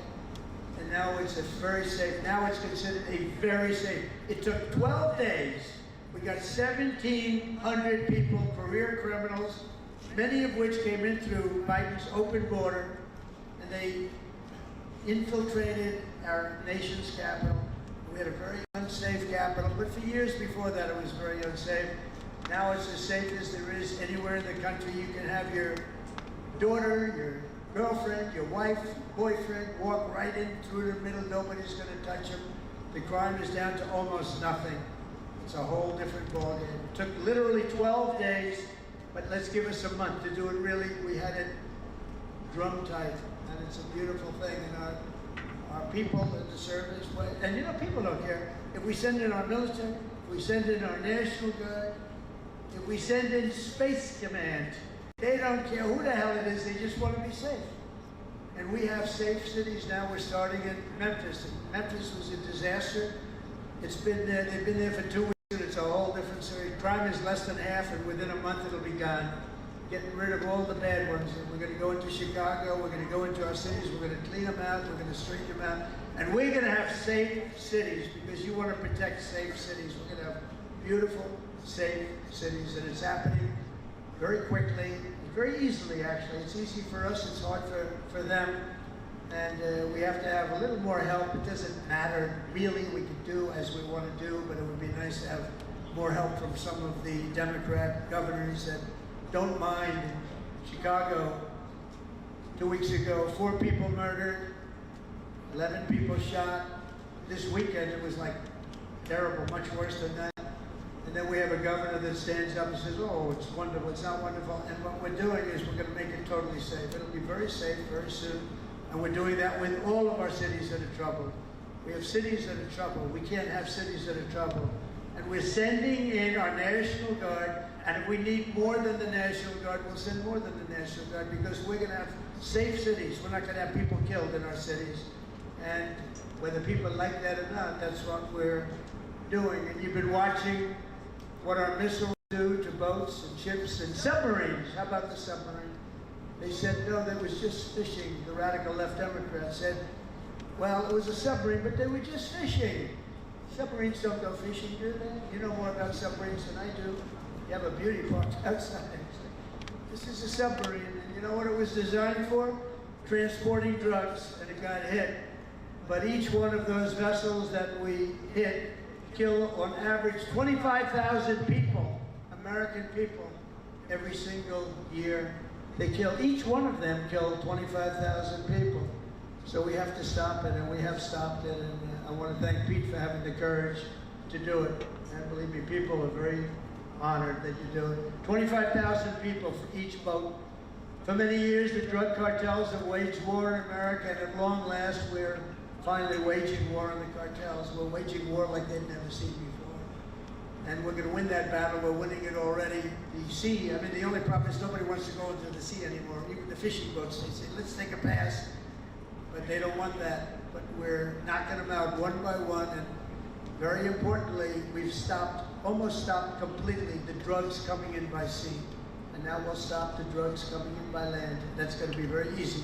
And now it's a very safe, now it's considered a very safe. It took 12 days. We got 1,700 people, career criminals, many of which came in through Biden's open border, and they infiltrated our nation's capital. We had a very unsafe capital, but for years before that it was very unsafe. Now it's as safe as there is anywhere in the country. You can have your daughter, your girlfriend, your wife, boyfriend walk right in through the middle. Nobody's going to touch them. The crime is down to almost nothing. It's a whole different ballgame. It took literally 12 days, but let's give us a month to do it really. We had it drum tight, and it's a beautiful thing. And our people in the service, and you know, people don't care. If we send in our military, if we send in our National Guard, if we send in Space Command, they don't care who the hell it is, they just want to be safe. And we have safe cities now. We're starting in Memphis. Memphis was a disaster. It's been there, they've been there for 2 weeks, and it's a whole different story. Crime is less than half, and within a month it'll be gone. Getting rid of all the bad ones. And we're going to go into Chicago, we're going to go into our cities, we're going to clean them out, we're going to straighten them out. And we're going to have safe cities, because you want to protect safe cities. We're going to have beautiful, safe cities, and it's happening very quickly, very easily actually. It's easy for us, it's hard for them. And we have to have a little more help. It doesn't matter really, we can do as we want to do, but it would be nice to have more help from some of the Democrat governors that don't mind. In Chicago, 2 weeks ago, 4 people murdered, 11 people shot. This weekend it was like terrible, much worse than that. And then we have a governor that stands up and says, oh, it's wonderful, it's not wonderful. And what we're doing is we're going to make it totally safe. It'll be very safe very soon. And we're doing that with all of our cities that are troubled. We have cities that are troubled. We can't have cities that are troubled. And we're sending in our National Guard. And if we need more than the National Guard, we'll send more than the National Guard, because we're going to have safe cities. We're not going to have people killed in our cities. And whether people like that or not, that's what we're doing. And you've been watching what our missiles do to boats and ships and submarines. How about the submarine? They said, no, that was just fishing. The radical left Democrats said, well, it was a submarine, but they were just fishing. Submarines don't go fishing, do they? You know more about submarines than I do. You have a beauty park outside. This is a submarine, and you know what it was designed for? Transporting drugs, and it got hit. But each one of those vessels that we hit kill on average 25,000 people, American people, every single year. They kill, each one of them killed 25,000 people. So we have to stop it, and we have stopped it, and I want to thank Pete for having the courage to do it. And believe me, people are very honored that you do it. 25,000 people for each boat. For many years, the drug cartels have waged war in America, and at long last, we're finally waging war on the cartels. We're waging war like they've never seen before. And we're going to win that battle. We're winning it already. The sea, I mean, the only problem is nobody wants to go into the sea anymore. Even the fishing boats, they say, let's take a pass. But they don't want that. But we're knocking them out one by one. And very importantly, we've stopped, almost stopped completely, the drugs coming in by sea. And now we'll stop the drugs coming in by land. That's going to be very easy.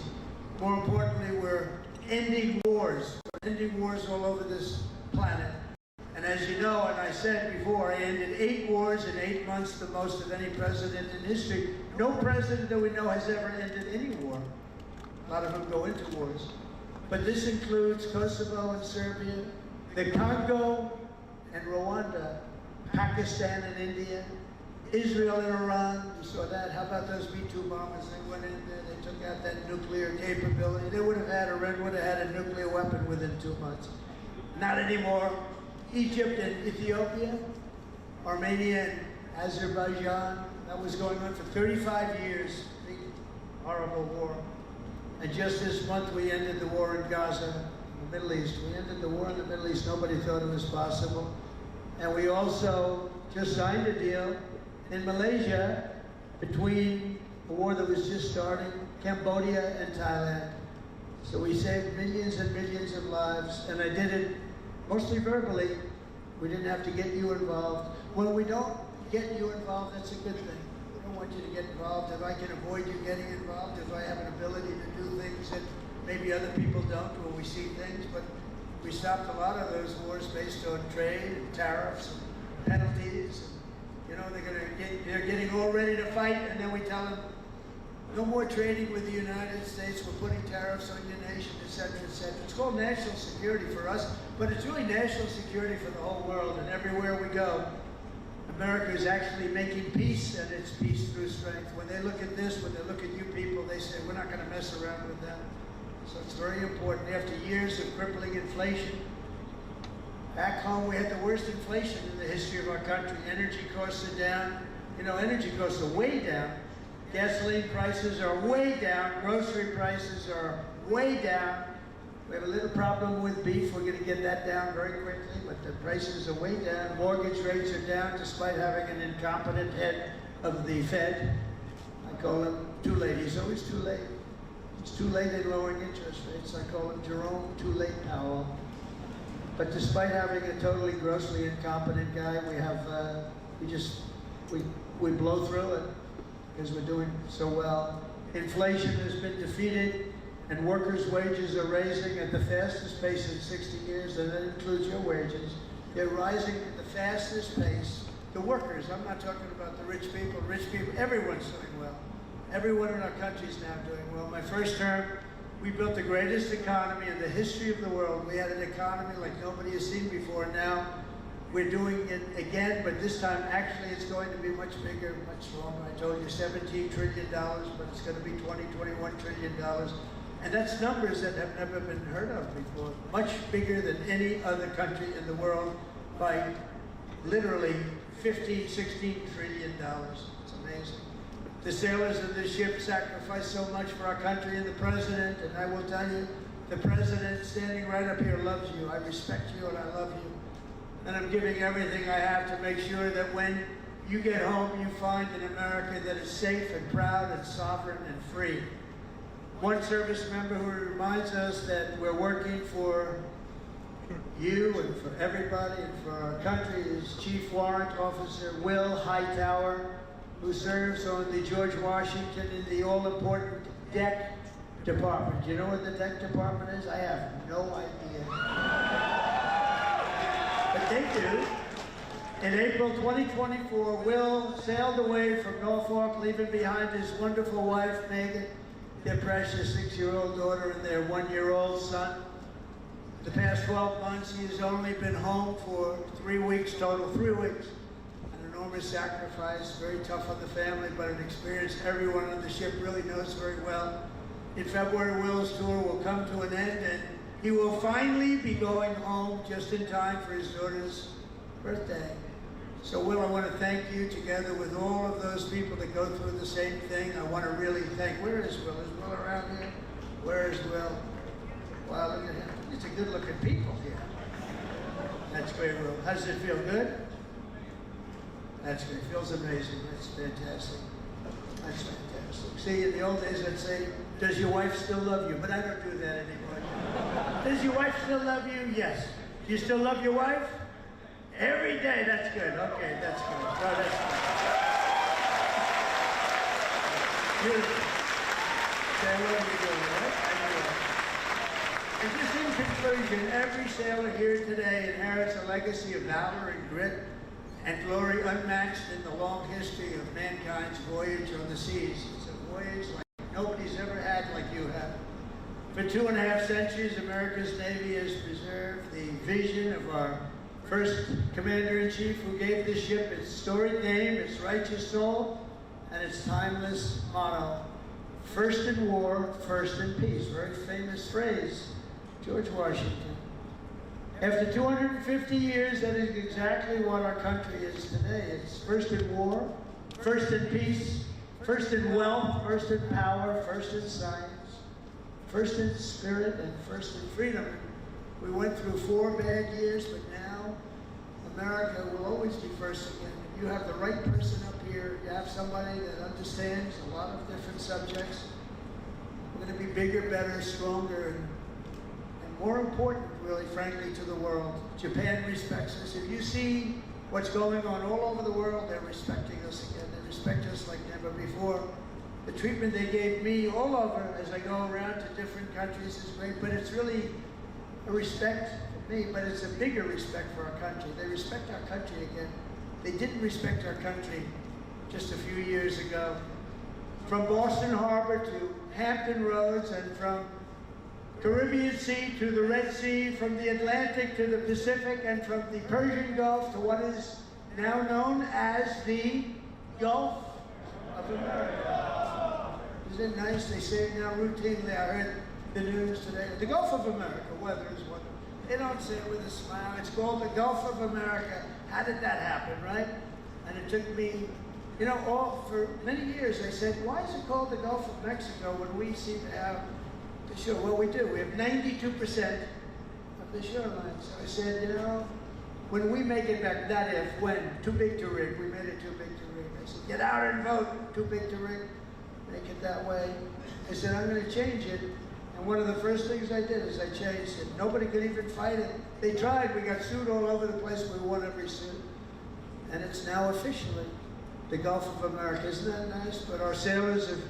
More importantly, we're ending wars. We're ending wars all over this planet. And as you know, and I said before, I ended 8 wars in 8 months, the most of any president in history. No president that we know has ever ended any war. A lot of them go into wars. But this includes Kosovo and Serbia, the Congo and Rwanda, Pakistan and India, Israel and Iran. You saw that. How about those B-2 bombers? They went in there, they took out that nuclear capability. They would have had a nuclear weapon within 2 months. Not anymore. Egypt and Ethiopia, Armenia and Azerbaijan. That was going on for 35 years, big, horrible war. And just this month, we ended the war in Gaza, the Middle East. We ended the war in the Middle East. Nobody thought it was possible. And we also just signed a deal in Malaysia between a war that was just starting, Cambodia and Thailand. So we saved millions and millions of lives, and I did it mostly verbally. We didn't have to get you involved. When we don't get you involved, that's a good thing. We don't want you to get involved. If I can avoid you getting involved, if I have an ability to do things that maybe other people don't when we see things, but we stopped a lot of those wars based on trade and tariffs and penalties. You know, they're getting all ready to fight, and then we tell them, no more trading with the United States, we're putting tariffs on your nation, et cetera, et cetera. It's called national security for us, but it's really national security for the whole world, and everywhere we go, America is actually making peace, and it's peace through strength. When they look at this, when they look at you people, they say, we're not going to mess around with them. So it's very important. After years of crippling inflation, back home we had the worst inflation in the history of our country. Energy costs are down. You know, energy costs are way down. Gasoline prices are way down. Grocery prices are way down. We have a little problem with beef. We're going to get that down very quickly, but the prices are way down. Mortgage rates are down despite having an incompetent head of the Fed. I call him too late. He's always too late. It's too late in lowering interest rates. I call him Jerome Too Late Powell. But despite having a totally grossly incompetent guy, we have, we blow through it because we're doing so well. Inflation has been defeated, and workers' wages are rising at the fastest pace in 60 years, and that includes your wages. They're rising at the fastest pace. The workers, I'm not talking about the rich people, everyone's doing well. Everyone in our country is now doing well. My first term, we built the greatest economy in the history of the world. We had an economy like nobody has seen before. Now we're doing it again, but this time actually it's going to be much bigger, much stronger. I told you $17 trillion, but it's going to be $21 trillion. And that's numbers that have never been heard of before. Much bigger than any other country in the world by literally $15, $16 trillion. It's amazing. The sailors of the ship sacrificed so much for our country, and the president, and I will tell you, the president standing right up here loves you. I respect you and I love you. And I'm giving everything I have to make sure that when you get home, you find an America that is safe and proud and sovereign and free. One service member who reminds us that we're working for you and for everybody and for our country is Chief Warrant Officer Will Hightower, who serves on the George Washington in the all-important deck department. Do you know what the deck department is? I have no idea. But they do. In April 2024, Will sailed away from Norfolk, leaving behind his wonderful wife, Megan, their precious 6-year-old daughter, and their 1-year-old son. The past 12 months, he has only been home for 3 weeks total, 3 weeks. Enormous sacrifice, very tough on the family, but an experience everyone on the ship really knows very well. In February, Will's tour will come to an end, and he will finally be going home just in time for his daughter's birthday. So, Will, I want to thank you together with all of those people that go through the same thing. I want to really thank, where is Will? Is Will around here? Where is Will? Wow, look at him. It's a good-looking people here. That's great, Will. How does it feel? Good? That's great. Feels amazing. That's fantastic. That's fantastic. See, in the old days, I'd say, does your wife still love you? But I don't do that anymore. Does your wife still love you? Yes. Do you still love your wife? Every day. That's good. Okay, that's good. No, that's good. Beautiful. Say, what are you doing, right? And just in conclusion, every sailor here today inherits a legacy of valor and grit and glory unmatched in the long history of mankind's voyage on the seas. It's a voyage like nobody's ever had like you have. For 2.5 centuries, America's Navy has preserved the vision of our first Commander-in-Chief, who gave this ship its storied name, its righteous soul, and its timeless motto. First in war, first in peace. Very famous phrase, George Washington. After 250 years, that is exactly what our country is today. It's first in war, first in peace, first in wealth, first in power, first in science, first in spirit, and first in freedom. We went through 4 bad years, but now America will always be first again. You have the right person up here. You have somebody that understands a lot of different subjects. We're going to be bigger, better, stronger, and more important, really, frankly, to the world. Japan respects us. If you see what's going on all over the world, they're respecting us again. They respect us like never before. the treatment they gave me all over as I go around to different countries is great, but it's really a respect for me, but it's a bigger respect for our country. They respect our country again. They didn't respect our country just a few years ago. From Boston Harbor to Hampton Roads, and from Caribbean Sea to the Red Sea, from the Atlantic to the Pacific, and from the Persian Gulf to what is now known as the Gulf of America. Isn't it nice? They say it now routinely. I heard the news today. The Gulf of America, weather is wonderful. They don't say it with a smile. It's called the Gulf of America. How did that happen, right? And it took me, you know, for many years I said, why is it called the Gulf of Mexico when we seem to have the shore? Well, we do. We have 92% of the shoreline. So I said, you know, when we make it back, that if, when, too big to rig, we made it too big to rig. I said, get out and vote, too big to rig, make it that way. I said, I'm going to change it. And one of the first things I did is I changed it. Nobody could even fight it. They tried. We got sued all over the place. We won every suit. And it's now officially the Gulf of America. Isn't that nice? But our sailors have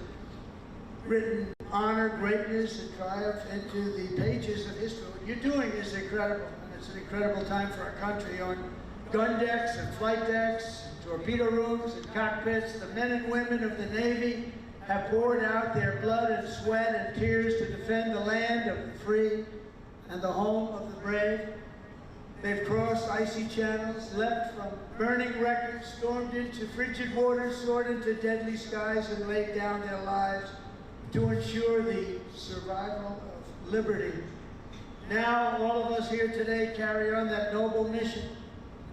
written honor, greatness, and triumph into the pages of history. What you're doing is incredible. And it's an incredible time for our country. On gun decks and flight decks, torpedo rooms and cockpits, the men and women of the Navy have poured out their blood and sweat and tears to defend the land of the free and the home of the brave. They've crossed icy channels, leapt from burning wreckage, stormed into frigid waters, soared into deadly skies, and laid down their lives to ensure the survival of liberty. Now, all of us here today carry on that noble mission,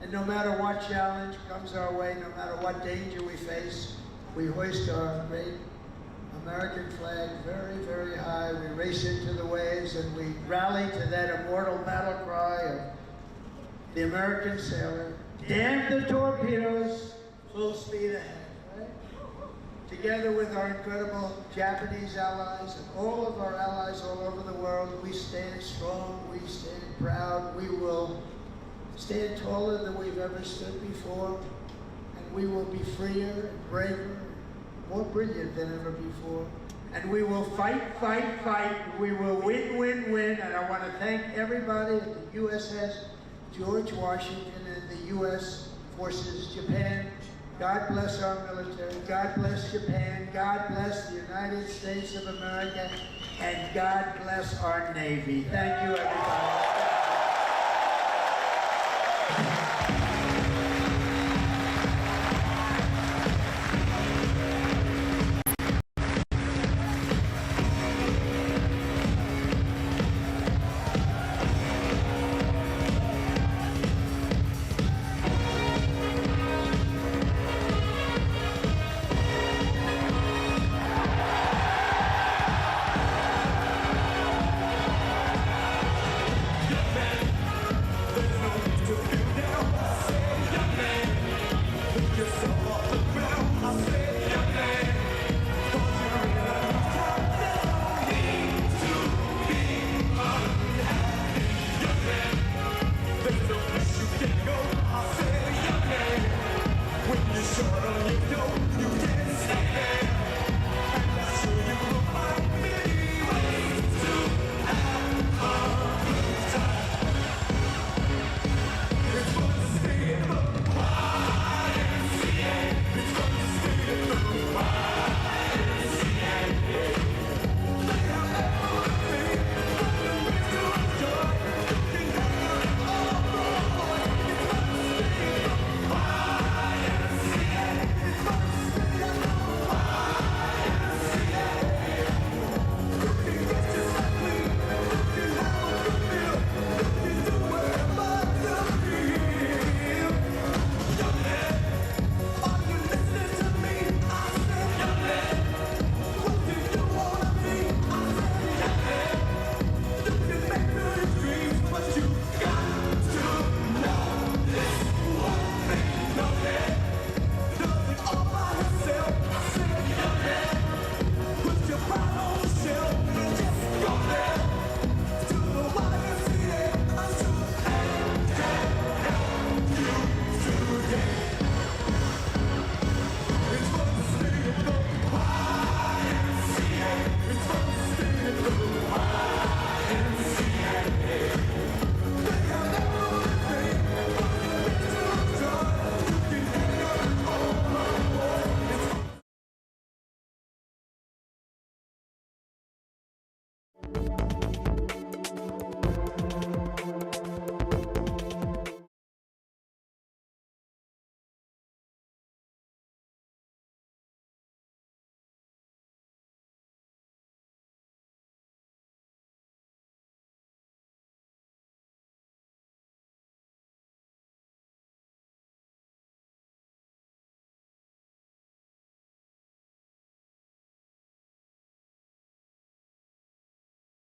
and no matter what challenge comes our way, no matter what danger we face, we hoist our great American flag very, very high. We race into the waves and we rally to that immortal battle cry of the American sailor. Damn the torpedoes, full speed ahead. Right? Together with our incredible Japanese allies and all of our allies all over the world, we stand strong, we stand proud, we will stand taller than we've ever stood before, and we will be freer and braver, more brilliant than ever before. And we will fight, fight, fight. We will win, win, win. And I want to thank everybody at the USS George Washington and the U.S. Forces, Japan. God bless our military. God bless Japan. God bless the United States of America. And God bless our Navy. Thank you, everybody.